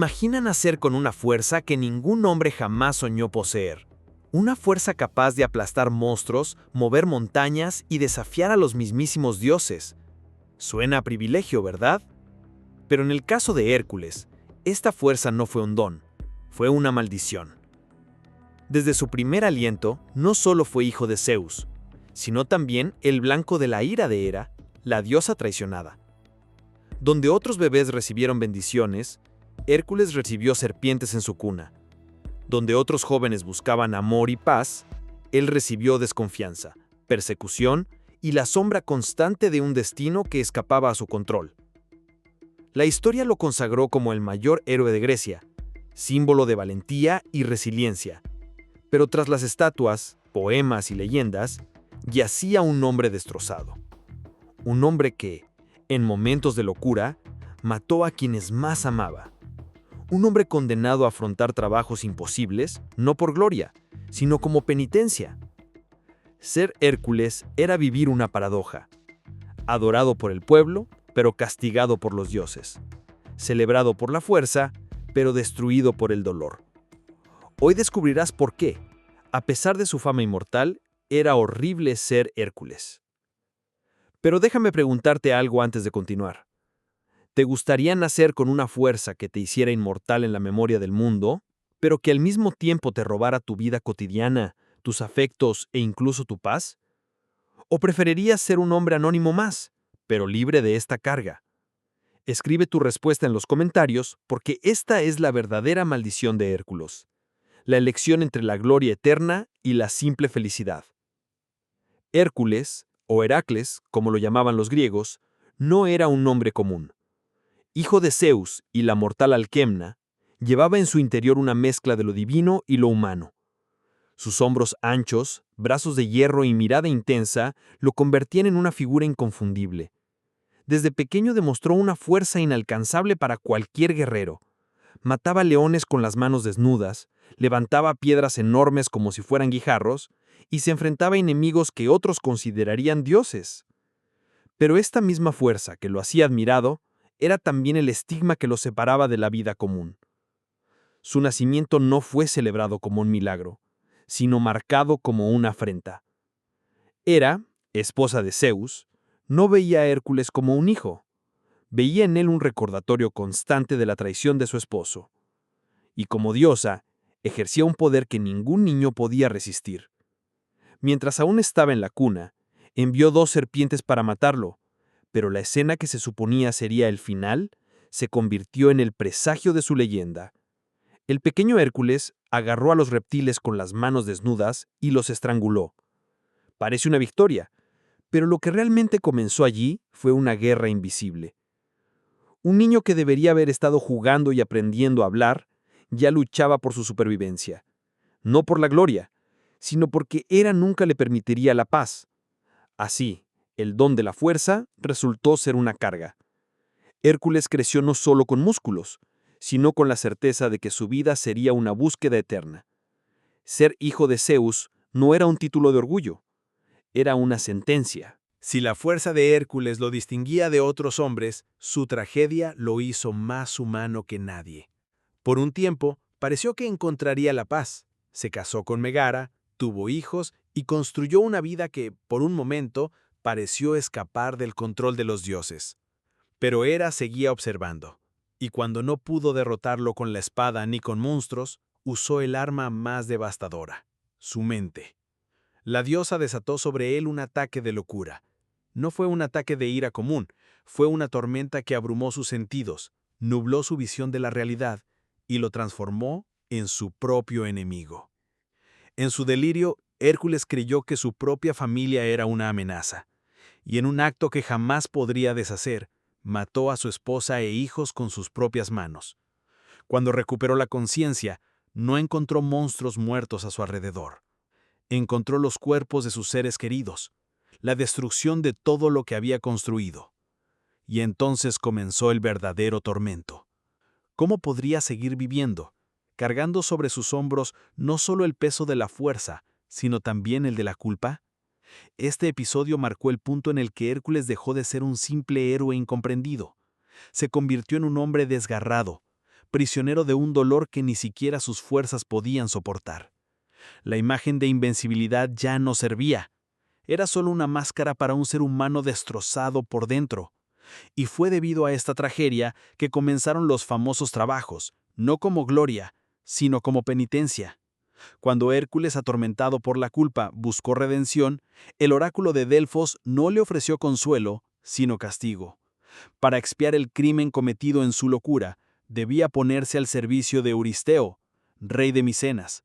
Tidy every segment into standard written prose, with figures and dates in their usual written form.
Imagina nacer con una fuerza que ningún hombre jamás soñó poseer. Una fuerza capaz de aplastar monstruos, mover montañas y desafiar a los mismísimos dioses. Suena a privilegio, ¿verdad? Pero en el caso de Hércules, esta fuerza no fue un don, fue una maldición. Desde su primer aliento, no solo fue hijo de Zeus, sino también el blanco de la ira de Hera, la diosa traicionada. Donde otros bebés recibieron bendiciones, Hércules recibió serpientes en su cuna. Donde otros jóvenes buscaban amor y paz, él recibió desconfianza, persecución y la sombra constante de un destino que escapaba a su control. La historia lo consagró como el mayor héroe de Grecia, símbolo de valentía y resiliencia. Pero tras las estatuas, poemas y leyendas, yacía un hombre destrozado. Un hombre que, en momentos de locura, mató a quienes más amaba. Un hombre condenado a afrontar trabajos imposibles, no por gloria, sino como penitencia. Ser Hércules era vivir una paradoja. Adorado por el pueblo, pero castigado por los dioses. Celebrado por la fuerza, pero destruido por el dolor. Hoy descubrirás por qué, a pesar de su fama inmortal, era horrible ser Hércules. Pero déjame preguntarte algo antes de continuar. ¿Te gustaría nacer con una fuerza que te hiciera inmortal en la memoria del mundo, pero que al mismo tiempo te robara tu vida cotidiana, tus afectos e incluso tu paz? ¿O preferirías ser un hombre anónimo más, pero libre de esta carga? Escribe tu respuesta en los comentarios porque esta es la verdadera maldición de Hércules. La elección entre la gloria eterna y la simple felicidad. Hércules, o Heracles, como lo llamaban los griegos, no era un nombre común. Hijo de Zeus y la mortal Alquemna, llevaba en su interior una mezcla de lo divino y lo humano. Sus hombros anchos, brazos de hierro y mirada intensa lo convertían en una figura inconfundible. Desde pequeño demostró una fuerza inalcanzable para cualquier guerrero. Mataba leones con las manos desnudas, levantaba piedras enormes como si fueran guijarros, y se enfrentaba a enemigos que otros considerarían dioses. Pero esta misma fuerza que lo hacía admirado, era también el estigma que lo separaba de la vida común. Su nacimiento no fue celebrado como un milagro, sino marcado como una afrenta. Hera, esposa de Zeus, no veía a Hércules como un hijo. Veía en él un recordatorio constante de la traición de su esposo. Y como diosa, ejercía un poder que ningún niño podía resistir. Mientras aún estaba en la cuna, envió 2 serpientes para matarlo, pero la escena que se suponía sería el final se convirtió en el presagio de su leyenda. El pequeño Hércules agarró a los reptiles con las manos desnudas y los estranguló. Parece una victoria, pero lo que realmente comenzó allí fue una guerra invisible. Un niño que debería haber estado jugando y aprendiendo a hablar, ya luchaba por su supervivencia. No por la gloria, sino porque Hera nunca le permitiría la paz. Así, el don de la fuerza resultó ser una carga. Hércules creció no solo con músculos, sino con la certeza de que su vida sería una búsqueda eterna. Ser hijo de Zeus no era un título de orgullo, era una sentencia. Si la fuerza de Hércules lo distinguía de otros hombres, su tragedia lo hizo más humano que nadie. Por un tiempo, pareció que encontraría la paz. Se casó con Megara, tuvo hijos y construyó una vida que, por un momento, pareció escapar del control de los dioses. Pero Hera seguía observando, y cuando no pudo derrotarlo con la espada ni con monstruos, usó el arma más devastadora, su mente. La diosa desató sobre él un ataque de locura. No fue un ataque de ira común, fue una tormenta que abrumó sus sentidos, nubló su visión de la realidad y lo transformó en su propio enemigo. En su delirio, Hércules creyó que su propia familia era una amenaza, y en un acto que jamás podría deshacer, mató a su esposa e hijos con sus propias manos. Cuando recuperó la conciencia, no encontró monstruos muertos a su alrededor. Encontró los cuerpos de sus seres queridos, la destrucción de todo lo que había construido. Y entonces comenzó el verdadero tormento. ¿Cómo podría seguir viviendo, cargando sobre sus hombros no solo el peso de la fuerza, sino también el de la culpa? Este episodio marcó el punto en el que Hércules dejó de ser un simple héroe incomprendido. Se convirtió en un hombre desgarrado, prisionero de un dolor que ni siquiera sus fuerzas podían soportar. La imagen de invencibilidad ya no servía. Era solo una máscara para un ser humano destrozado por dentro. Y fue debido a esta tragedia que comenzaron los famosos trabajos, no como gloria, sino como penitencia. Cuando Hércules, atormentado por la culpa, buscó redención, el oráculo de Delfos no le ofreció consuelo, sino castigo. Para expiar el crimen cometido en su locura, debía ponerse al servicio de Euristeo, rey de Micenas.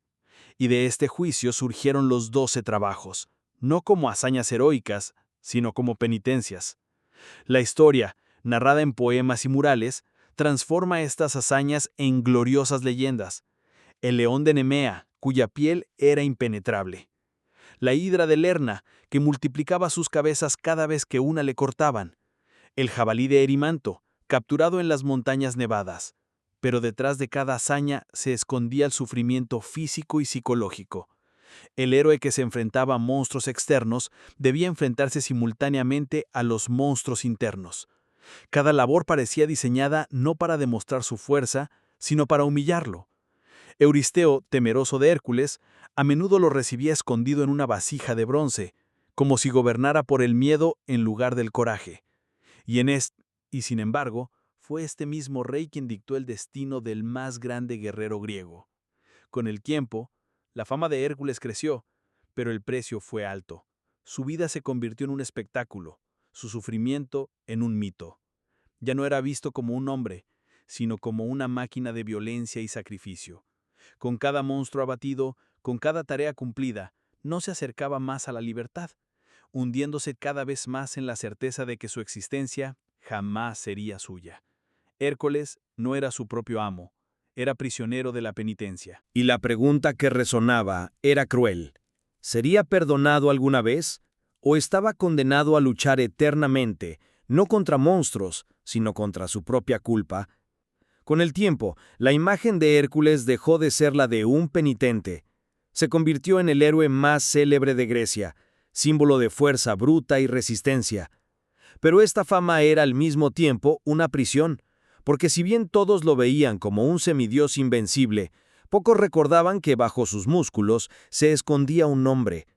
Y de este juicio surgieron los 12 trabajos, no como hazañas heroicas, sino como penitencias. La historia, narrada en poemas y murales, transforma estas hazañas en gloriosas leyendas. El león de Nemea, cuya piel era impenetrable. La hidra de Lerna, que multiplicaba sus cabezas cada vez que una le cortaban. El jabalí de Erimanto, capturado en las montañas nevadas. Pero detrás de cada hazaña se escondía el sufrimiento físico y psicológico. El héroe que se enfrentaba a monstruos externos debía enfrentarse simultáneamente a los monstruos internos. Cada labor parecía diseñada no para demostrar su fuerza, sino para humillarlo. Euristeo, temeroso de Hércules, a menudo lo recibía escondido en una vasija de bronce, como si gobernara por el miedo en lugar del coraje. Y sin embargo, fue este mismo rey quien dictó el destino del más grande guerrero griego. Con el tiempo, la fama de Hércules creció, pero el precio fue alto. Su vida se convirtió en un espectáculo, su sufrimiento en un mito. Ya no era visto como un hombre, sino como una máquina de violencia y sacrificio. Con cada monstruo abatido, con cada tarea cumplida, no se acercaba más a la libertad, hundiéndose cada vez más en la certeza de que su existencia jamás sería suya. Hércules no era su propio amo, era prisionero de la penitencia. Y la pregunta que resonaba era cruel. ¿Sería perdonado alguna vez? ¿O estaba condenado a luchar eternamente, no contra monstruos, sino contra su propia culpa? Con el tiempo, la imagen de Hércules dejó de ser la de un penitente. Se convirtió en el héroe más célebre de Grecia, símbolo de fuerza bruta y resistencia. Pero esta fama era al mismo tiempo una prisión, porque si bien todos lo veían como un semidios invencible, pocos recordaban que bajo sus músculos se escondía un hombre.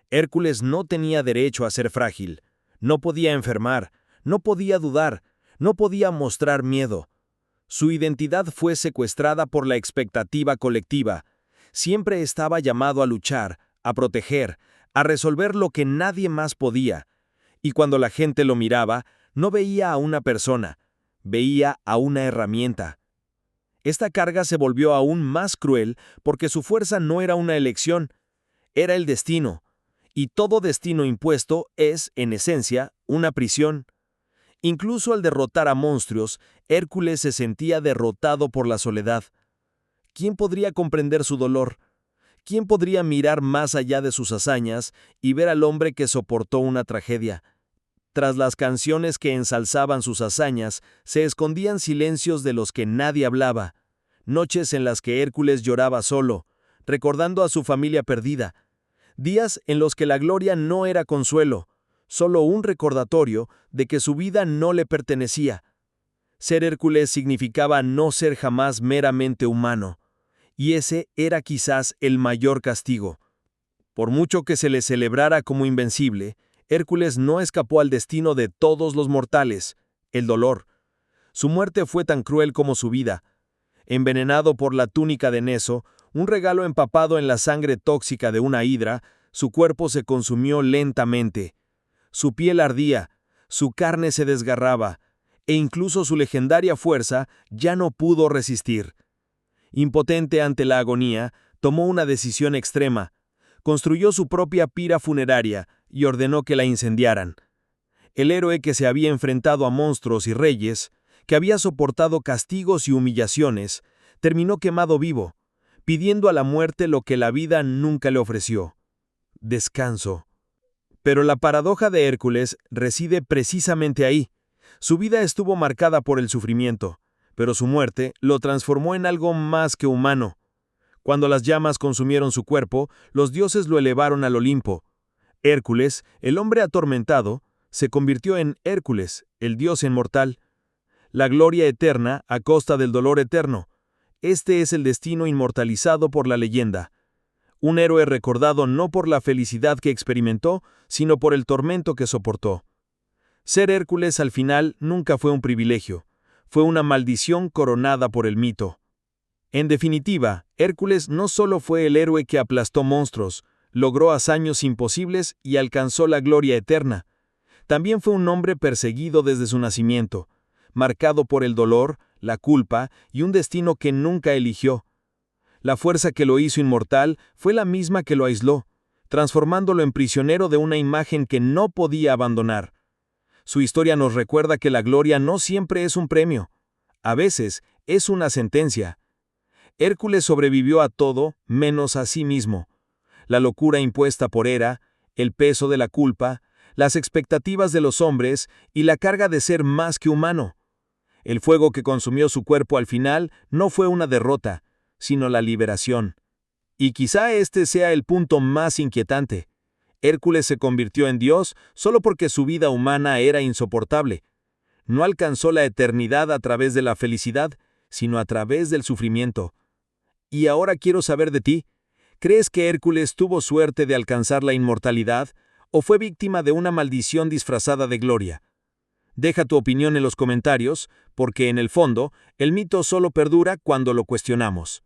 Hércules no tenía derecho a ser frágil, no podía enfermar, no podía dudar, no podía mostrar miedo. Su identidad fue secuestrada por la expectativa colectiva. Siempre estaba llamado a luchar, a proteger, a resolver lo que nadie más podía. Y cuando la gente lo miraba, no veía a una persona, veía a una herramienta. Esta carga se volvió aún más cruel porque su fuerza no era una elección, era el destino. Y todo destino impuesto es, en esencia, una prisión. Incluso al derrotar a monstruos, Hércules se sentía derrotado por la soledad. ¿Quién podría comprender su dolor? ¿Quién podría mirar más allá de sus hazañas y ver al hombre que soportó una tragedia? Tras las canciones que ensalzaban sus hazañas, se escondían silencios de los que nadie hablaba, noches en las que Hércules lloraba solo, recordando a su familia perdida, días en los que la gloria no era consuelo, solo un recordatorio de que su vida no le pertenecía. Ser Hércules significaba no ser jamás meramente humano, y ese era quizás el mayor castigo. Por mucho que se le celebrara como invencible, Hércules no escapó al destino de todos los mortales, el dolor. Su muerte fue tan cruel como su vida. Envenenado por la túnica de Neso, un regalo empapado en la sangre tóxica de una hidra, su cuerpo se consumió lentamente. Su piel ardía, su carne se desgarraba, e incluso su legendaria fuerza ya no pudo resistir. Impotente ante la agonía, tomó una decisión extrema. Construyó su propia pira funeraria y ordenó que la incendiaran. El héroe que se había enfrentado a monstruos y reyes, que había soportado castigos y humillaciones, terminó quemado vivo, pidiendo a la muerte lo que la vida nunca le ofreció: descanso. Pero la paradoja de Hércules reside precisamente ahí. Su vida estuvo marcada por el sufrimiento, pero su muerte lo transformó en algo más que humano. Cuando las llamas consumieron su cuerpo, los dioses lo elevaron al Olimpo. Hércules, el hombre atormentado, se convirtió en Hércules, el dios inmortal. la gloria eterna a costa del dolor eterno. Este es el destino inmortalizado por la leyenda. Un héroe recordado no por la felicidad que experimentó, sino por el tormento que soportó. Ser Hércules al final nunca fue un privilegio, fue una maldición coronada por el mito. En definitiva, Hércules no solo fue el héroe que aplastó monstruos, logró hazañas imposibles y alcanzó la gloria eterna. También fue un hombre perseguido desde su nacimiento, marcado por el dolor, la culpa y un destino que nunca eligió. La fuerza que lo hizo inmortal fue la misma que lo aisló, transformándolo en prisionero de una imagen que no podía abandonar. Su historia nos recuerda que la gloria no siempre es un premio. A veces es una sentencia. Hércules sobrevivió a todo menos a sí mismo. La locura impuesta por Hera, el peso de la culpa, las expectativas de los hombres y la carga de ser más que humano. El fuego que consumió su cuerpo al final no fue una derrota, sino la liberación. Y quizá este sea el punto más inquietante. Hércules se convirtió en Dios solo porque su vida humana era insoportable. No alcanzó la eternidad a través de la felicidad, sino a través del sufrimiento. Y ahora quiero saber de ti. ¿Crees que Hércules tuvo suerte de alcanzar la inmortalidad o fue víctima de una maldición disfrazada de gloria? Deja tu opinión en los comentarios, porque en el fondo, el mito solo perdura cuando lo cuestionamos.